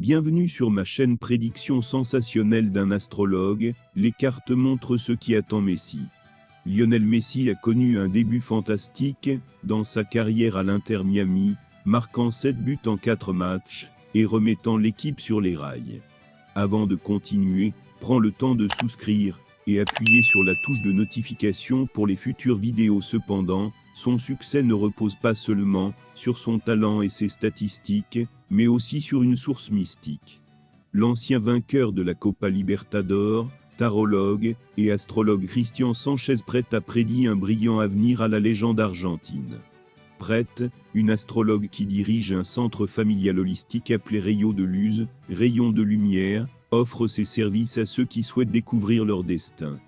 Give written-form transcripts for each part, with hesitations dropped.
Bienvenue sur ma chaîne Prédiction sensationnelle d'un astrologue, les cartes montrent ce qui attend Messi. Lionel Messi a connu un début fantastique dans sa carrière à l'Inter Miami, marquant 7 buts en 4 matchs et remettant l'équipe sur les rails. Avant de continuer, prends le temps de souscrire et appuyer sur la touche de notification pour les futures vidéos. Cependant, son succès ne repose pas seulement sur son talent et ses statistiques, mais aussi sur une source mystique. L'ancien vainqueur de la Copa Libertadores, tarologue et astrologue Christian Sanchez Prete a prédit un brillant avenir à la légende argentine. Prete, une astrologue qui dirige un centre familial holistique appelé Rayo de Luz, Rayon de Lumière, offre ses services à ceux qui souhaitent découvrir leur destin.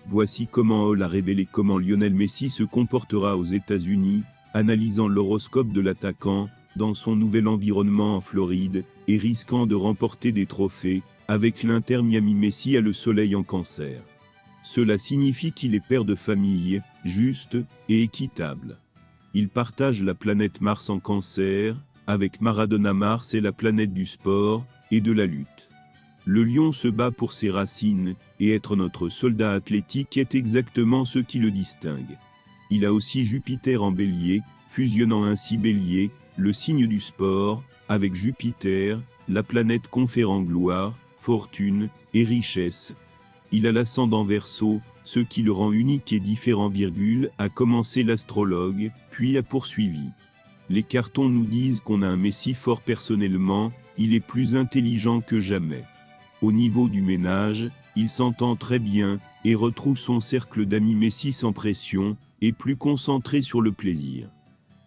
Voici comment elle a révélé comment Lionel Messi se comportera aux États-Unis, analysant l'horoscope de l'attaquant dans son nouvel environnement en Floride et risquant de remporter des trophées. Avec l'Inter Miami, Messi a le soleil en Cancer. Cela signifie qu'il est père de famille, juste et équitable. Il partage la planète Mars en Cancer, avec Maradona. Mars est la planète du sport et de la lutte. Le lion se bat pour ses racines, et être notre soldat athlétique est exactement ce qui le distingue. Il a aussi Jupiter en Bélier, fusionnant ainsi Bélier, le signe du sport, avec Jupiter, la planète conférant gloire, fortune et richesse. Il a l'ascendant Verseau, ce qui le rend unique et différent. A commencé l'astrologue, puis a poursuivi. Les cartons nous disent qu'on a un Messi fort personnellement, il est plus intelligent que jamais. Au niveau du ménage, il s'entend très bien et retrouve son cercle d'amis. Messi sans pression et plus concentré sur le plaisir.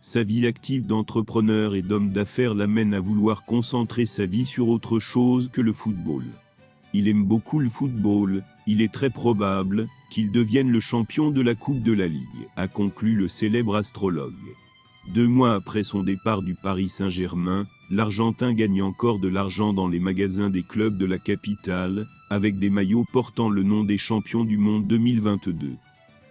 Sa vie active d'entrepreneur et d'homme d'affaires l'amène à vouloir concentrer sa vie sur autre chose que le football. Il aime beaucoup le football, il est très probable qu'il devienne le champion de la Coupe de la Ligue, a conclu le célèbre astrologue. 2 mois après son départ du Paris Saint-Germain, l'Argentin gagne encore de l'argent dans les magasins des clubs de la capitale, avec des maillots portant le nom des champions du monde 2022.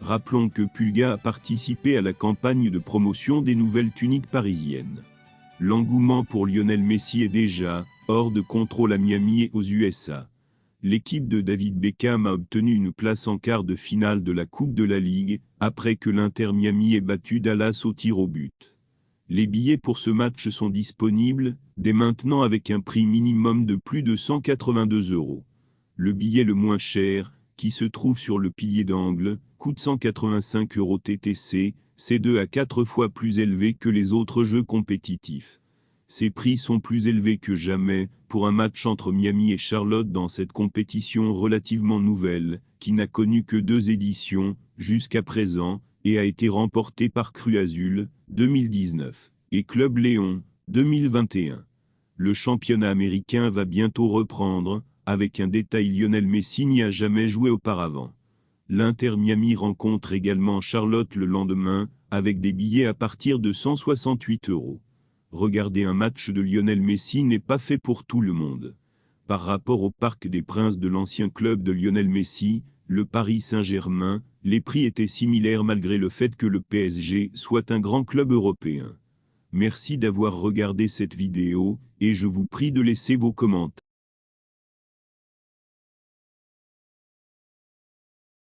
Rappelons que Pulga a participé à la campagne de promotion des nouvelles tuniques parisiennes. L'engouement pour Lionel Messi est déjà hors de contrôle à Miami et aux USA. L'équipe de David Beckham a obtenu une place en quart de finale de la Coupe de la Ligue, après que l'Inter Miami ait battu Dallas au tir au but. Les billets pour ce match sont disponibles dès maintenant avec un prix minimum de plus de 182 €. Le billet le moins cher, qui se trouve sur le pilier d'angle, coûte 185 € TTC, c'est 2 à 4 fois plus élevé que les autres jeux compétitifs. Ces prix sont plus élevés que jamais pour un match entre Miami et Charlotte dans cette compétition relativement nouvelle, qui n'a connu que 2 éditions jusqu'à présent, et a été remportée par Cruz Azul 2019 et Club Léon 2021. Le championnat américain va bientôt reprendre, avec un détail: Lionel Messi n'y a jamais joué auparavant. L'Inter Miami rencontre également Charlotte le lendemain, avec des billets à partir de 168 €. Regarder un match de Lionel Messi n'est pas fait pour tout le monde. Par rapport au Parc des Princes de l'ancien club de Lionel Messi, le Paris Saint-Germain, les prix étaient similaires malgré le fait que le PSG soit un grand club européen. Merci d'avoir regardé cette vidéo, et je vous prie de laisser vos commentaires.